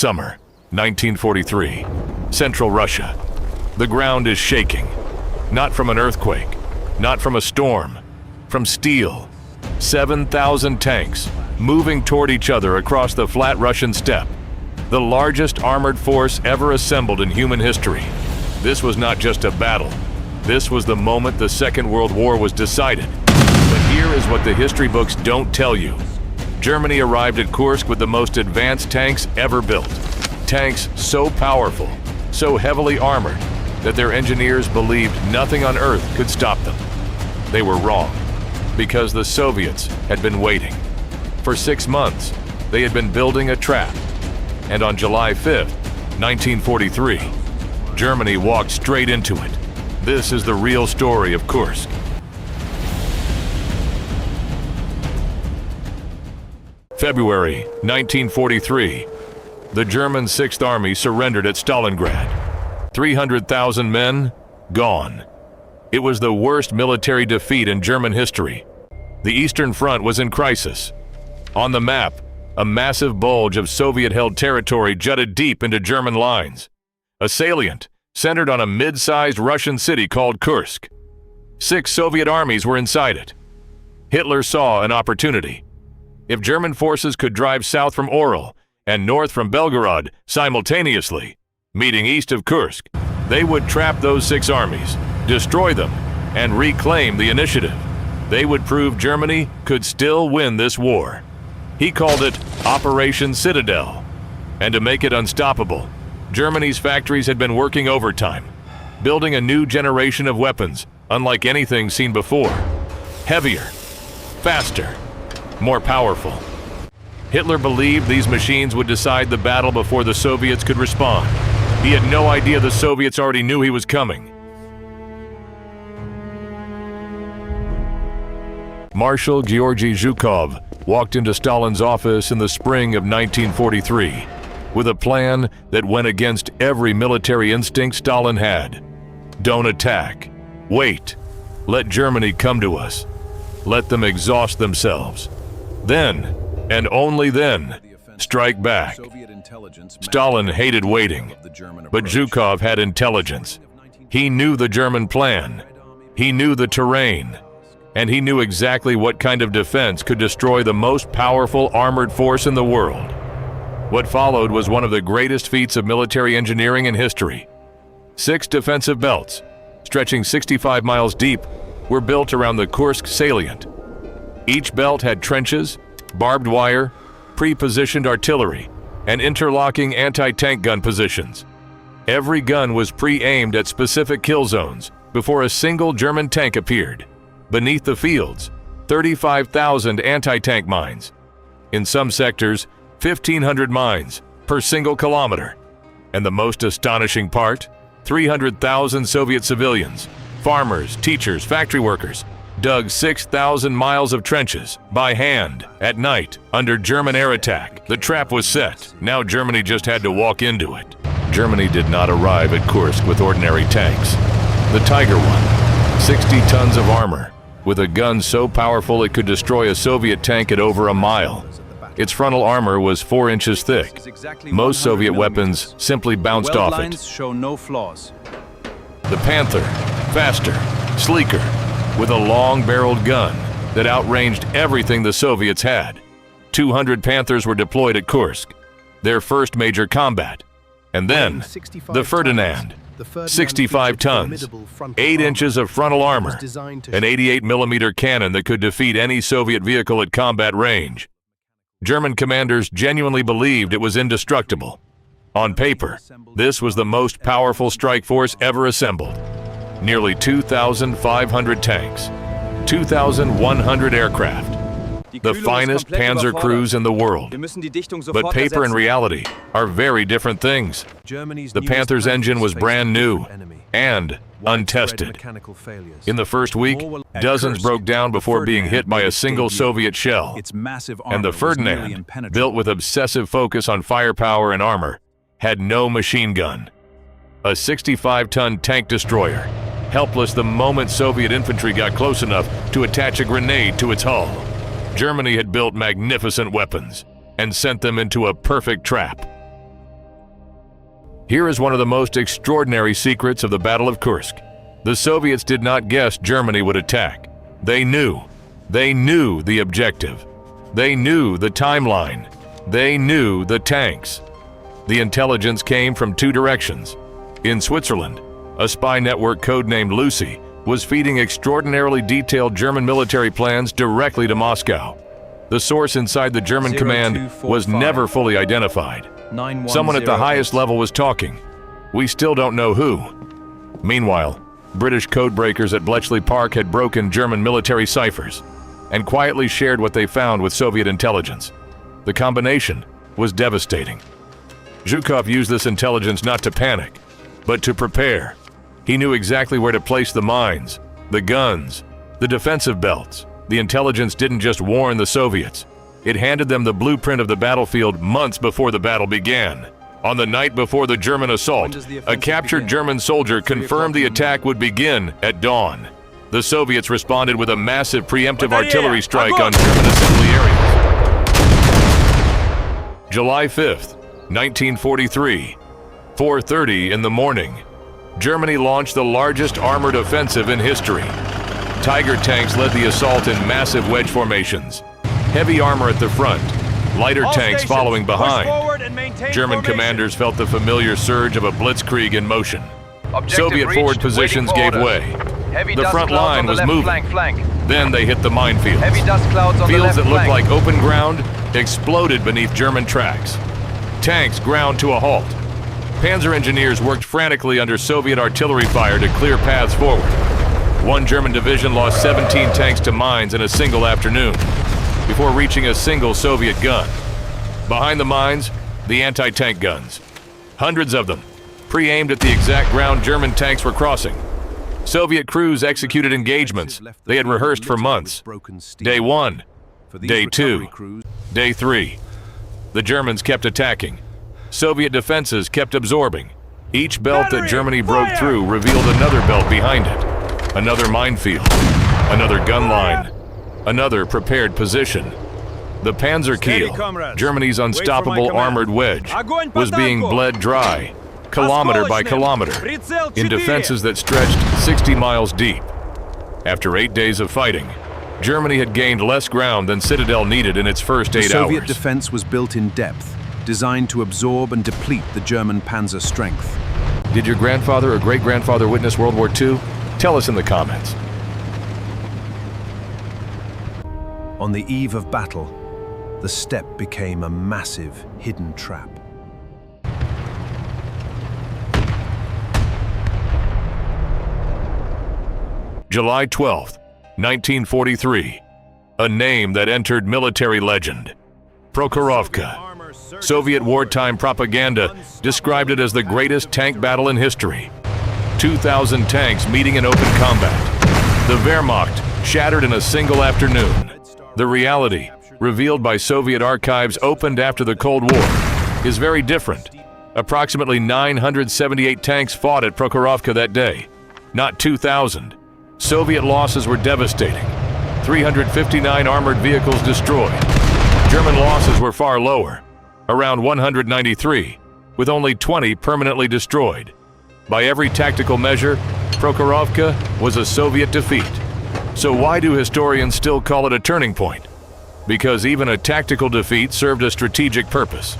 Summer, 1943. Central Russia. The ground is shaking. Not from an earthquake, not from a storm, from steel. 7,000 tanks moving toward each other across the flat Russian steppe. The largest armored force ever assembled in human history. This was not just a battle. This was the moment the Second World War was decided. But here is what the history books don't tell you. Germany arrived at Kursk with the most advanced tanks ever built. Tanks so powerful, so heavily armored, that their engineers believed nothing on Earth could stop them. They were wrong, because the Soviets had been waiting. For 6 months, they had been building a trap. And on July 5th, 1943, Germany walked straight into it. This is the real story of Kursk. February 1943, the German 6th Army surrendered at Stalingrad. 300,000 men, gone. It was the worst military defeat in German history. The Eastern Front was in crisis. On the map, a massive bulge of Soviet-held territory jutted deep into German lines. A salient centered on a mid-sized Russian city called Kursk. 6 Soviet armies were inside it. Hitler saw an opportunity. If German forces could drive south from Orel and north from Belgorod simultaneously, meeting east of Kursk, they would trap those 6 armies, destroy them, and reclaim the initiative. They would prove Germany could still win this war. He called it Operation Citadel. And to make it unstoppable, Germany's factories had been working overtime, building a new generation of weapons unlike anything seen before. Heavier, faster, more powerful. Hitler believed these machines would decide the battle before the Soviets could respond. He had no idea the Soviets already knew he was coming. Marshal Georgy Zhukov walked into Stalin's office in the spring of 1943 with a plan that went against every military instinct Stalin had. Don't attack. Wait. Let Germany come to us. Let them exhaust themselves. Then, and only then, strike back. Stalin hated waiting, but Zhukov had intelligence. He knew the German plan. He knew the terrain. And he knew exactly what kind of defense could destroy the most powerful armored force in the world. What followed was one of the greatest feats of military engineering in history. 6 defensive belts, stretching 65 miles deep, were built around the Kursk salient. Each belt had trenches, barbed wire, pre-positioned artillery, and interlocking anti-tank gun positions. Every gun was pre-aimed at specific kill zones before a single German tank appeared. Beneath the fields, 35,000 anti-tank mines. In some sectors, 1,500 mines per single kilometer. And the most astonishing part, 300,000 Soviet civilians, farmers, teachers, factory workers, dug 6,000 miles of trenches by hand at night under German air attack. The trap was set. Now Germany just had to walk into it. Germany did not arrive at Kursk with ordinary tanks. The Tiger one, 60 tons of armor, with a gun so powerful it could destroy a Soviet tank at over a mile. Its frontal armor was 4 inches thick. Most Soviet weapons simply bounced off it. Show no flaws. The Panther, faster, sleeker, with a long-barreled gun that outranged everything the Soviets had. 200 Panthers were deployed at Kursk, their first major combat. And then, the Ferdinand, 65 tons, 8 inches of frontal armor, an 88mm cannon that could defeat any Soviet vehicle at combat range. German commanders genuinely believed it was indestructible. On paper, this was the most powerful strike force ever assembled. Nearly 2,500 tanks, 2,100 aircraft, the finest panzer crews in the world. But paper and reality are very different things. The Panther's engine was brand new and untested. In the first week, dozens broke down before being hit by a single Soviet shell. And the Ferdinand, built with obsessive focus on firepower and armor, had no machine gun. A 65-ton tank destroyer, helpless the moment Soviet infantry got close enough to attach a grenade to its hull. Germany had built magnificent weapons and sent them into a perfect trap. Here is one of the most extraordinary secrets of the Battle of Kursk. The Soviets did not guess Germany would attack. They knew. They knew the objective. They knew the timeline. They knew the tanks. The intelligence came from two directions. In Switzerland, a spy network codenamed Lucy was feeding extraordinarily detailed German military plans directly to Moscow. The source inside the German command was never fully identified. Someone at the highest level was talking. We still don't know who. Meanwhile, British codebreakers at Bletchley Park had broken German military ciphers and quietly shared what they found with Soviet intelligence. The combination was devastating. Zhukov used this intelligence not to panic, but to prepare. He knew exactly where to place the mines, the guns, the defensive belts. The intelligence didn't just warn the Soviets. It handed them the blueprint of the battlefield months before the battle began. On the night before the German assault, a captured German soldier confirmed the attack would begin at dawn. The Soviets responded with a massive preemptive artillery strike on German assembly areas. July 5th, 1943, 4:30 in the morning. Germany launched the largest armored offensive in history. Tiger tanks led the assault in massive wedge formations. Heavy armor at the front, lighter tanks following behind. German commanders felt the familiar surge of a blitzkrieg in motion. Soviet forward positions gave way. The front line was moving. Then they hit the minefields. Fields that looked like open ground exploded beneath German tracks. Tanks ground to a halt. Panzer engineers worked frantically under Soviet artillery fire to clear paths forward. One German division lost 17 tanks to mines in a single afternoon, before reaching a single Soviet gun. Behind the mines, the anti-tank guns. Hundreds of them, pre-aimed at the exact ground German tanks were crossing. Soviet crews executed engagements they had rehearsed for months. Day 1, Day 2, Day 3. The Germans kept attacking. Soviet defenses kept absorbing. Each belt that Germany broke through revealed another belt behind it. Another minefield, another gun line, another prepared position. The Panzerkiel, Germany's unstoppable armored wedge, was being bled dry, kilometer by kilometer, in defenses that stretched 60 miles deep. After 8 days of fighting, Germany had gained less ground than Citadel needed in its first 8 hours. The Soviet defense was built in depth, designed to absorb and deplete the German panzer strength. Did your grandfather or great-grandfather witness World War II? Tell us in the comments. On the eve of battle, the steppe became a massive hidden trap. July 12th, 1943. A name that entered military legend. Prokhorovka. Soviet wartime propaganda described it as the greatest tank battle in history. 2,000 tanks meeting in open combat. The Wehrmacht shattered in a single afternoon. The reality, revealed by Soviet archives opened after the Cold War, is very different. Approximately 978 tanks fought at Prokhorovka that day, not 2,000. Soviet losses were devastating. 359 armored vehicles destroyed. German losses were far lower, around 193, with only 20 permanently destroyed. By every tactical measure, Prokhorovka was a Soviet defeat. So why do historians still call it a turning point? Because even a tactical defeat served a strategic purpose.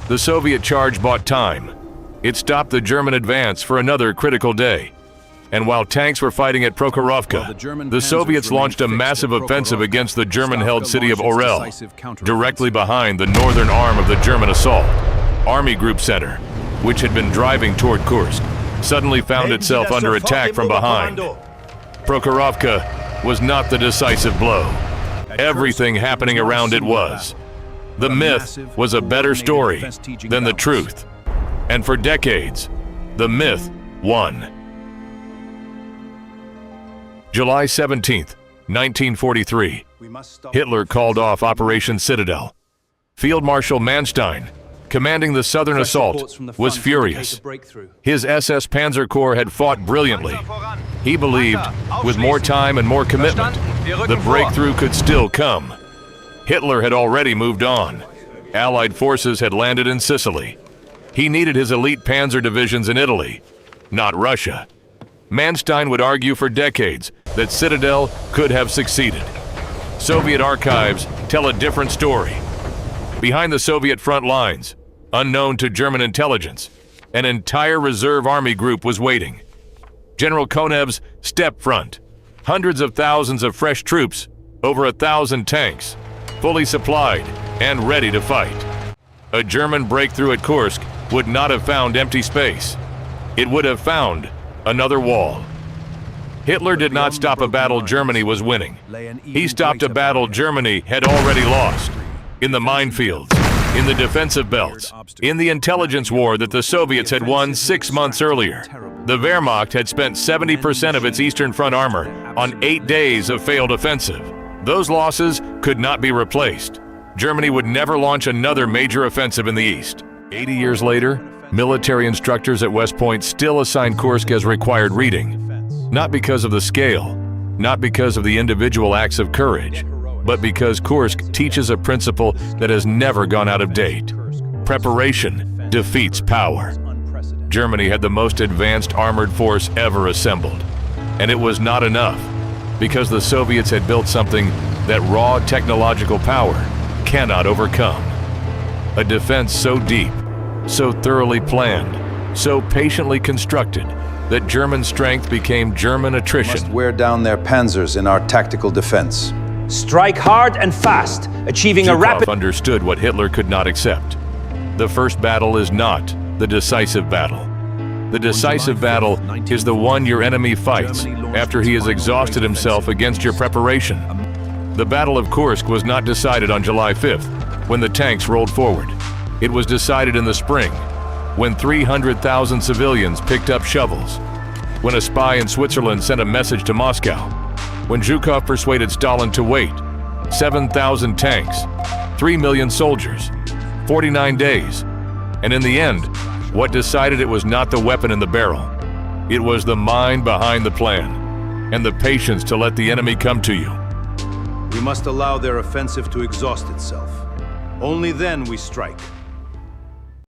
The Soviet charge bought time. It stopped the German advance for another critical day. And while tanks were fighting at Prokhorovka, the Soviets launched a massive offensive against the German-held city of Orel, directly behind the northern arm of the German assault. Army Group Center, which had been driving toward Kursk, suddenly found itself under attack from behind. Prokhorovka was not the decisive blow. Everything happening around it was. The myth was a better story than the truth. And for decades, the myth won. July 17th, 1943. Hitler called off Operation Citadel. Field Marshal Manstein, commanding the southern assault, was furious. His SS Panzer Corps had fought brilliantly. He believed, with more time and more commitment, the breakthrough could still come. Hitler had already moved on. Allied forces had landed in Sicily. He needed his elite panzer divisions in Italy, not Russia. Manstein would argue for decades that Citadel could have succeeded. Soviet archives tell a different story. Behind the Soviet front lines, unknown to German intelligence, an entire reserve army group was waiting. General Konev's Steppe Front, hundreds of thousands of fresh troops, over 1,000 tanks, fully supplied and ready to fight. A German breakthrough at Kursk would not have found empty space. It would have found another wall. Hitler did not stop a battle Germany was winning. He stopped a battle Germany had already lost. In the minefields, in the defensive belts, in the intelligence war that the Soviets had won 6 months earlier. The Wehrmacht had spent 70% of its Eastern Front armor on 8 days of failed offensive. Those losses could not be replaced. Germany would never launch another major offensive in the East. 80 years later, military instructors at West Point still assign Kursk as required reading. Not because of the scale, not because of the individual acts of courage, but because Kursk teaches a principle that has never gone out of date. Preparation defeats power. Germany had the most advanced armored force ever assembled. And it was not enough, because the Soviets had built something that raw technological power cannot overcome. A defense so deep, so thoroughly planned, so patiently constructed, that German strength became German attrition. Must wear down their panzers in our tactical defense. Strike hard and fast, achieving a Zhukov rapid... understood what Hitler could not accept. The first battle is not the decisive battle. The decisive battle is the one your enemy fights after he has exhausted himself against your preparation. The Battle of Kursk was not decided on July 5th, when the tanks rolled forward. It was decided in the spring, when 300,000 civilians picked up shovels, when a spy in Switzerland sent a message to Moscow, when Zhukov persuaded Stalin to wait, 7,000 tanks, 3 million soldiers, 49 days, and in the end, what decided it was not the weapon in the barrel. It was the mind behind the plan, and the patience to let the enemy come to you. We must allow their offensive to exhaust itself. Only then we strike.